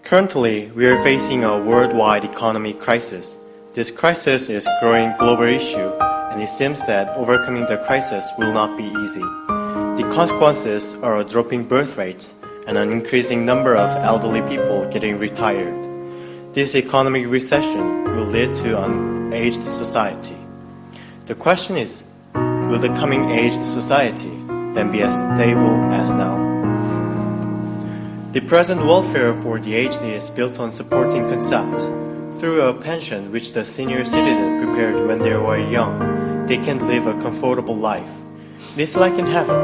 Currently, we are facing a worldwide economic crisis. This crisis is a growing global issue, and it seems that overcoming the crisis will not be easy. The consequences are a dropping birth rate and an increasing number of elderly people getting retired. This economic recession will lead to an aged society. The question is, will the coming aged society then be as stable as now? The present welfare for the aged is built on supporting concepts. Through a pension which the senior citizen prepared when they were young, they can live a comfortable life. It is like in heaven.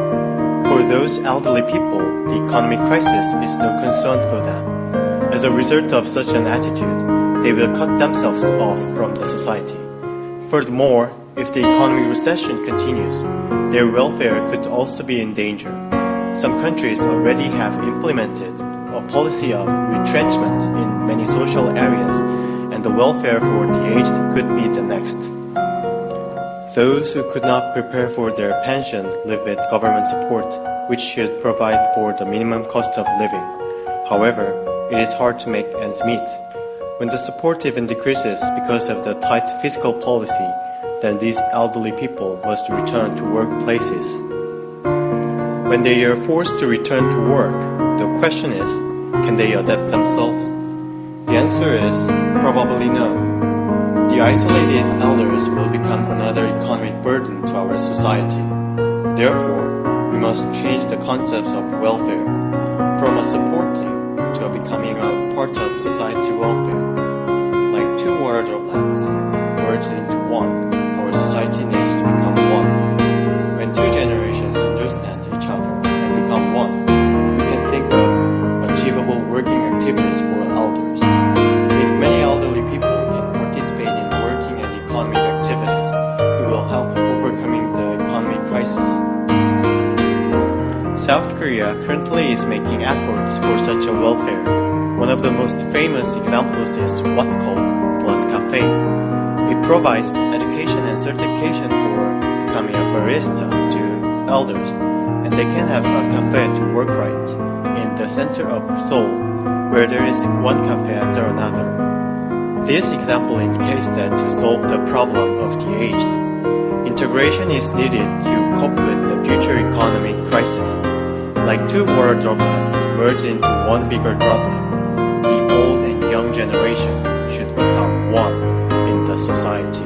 For those elderly people, the economic crisis is no concern for them. As a result of such an attitude, they will cut themselves off from the society. Furthermore, if the economic recession continues, their welfare could also be in danger. Some countries already have implemented a policy of retrenchment in many social areas, and the welfare for the aged could be the next. Those who could not prepare for their pension live with government support, which should provide for the minimum cost of living. However, it is hard to make ends meet. When the support even decreases because of the tight fiscal policy, then these elderly people must return to workplaces. When they are forced to return to work, the question is, can they adapt themselves? The answer is probably no. The isolated elders will become another economic burden to our society. Therefore, we must change the concepts of welfare from a supporting to a becoming a part of society welfare. Like two water droplets merged into one, our society needs to become one. When two generations understand each other and become one, we can think of achievable working activities for elders. If many elderly people can participate in working and economic activities, it will help overcoming the economic crisis. South Korea currently is making efforts for such a welfare. One of the most famous examples is what's called Plus Cafe. It provides education and certification for becoming a barista to elders, and they can have a cafe to work right in the center of Seoul, where there is one cafe after another. This example indicates that to solve the problem of the aged, integration is needed to cope with the future economic crisis. Like two water droplets merged into one bigger droplet, the old and young generation should become one in the society.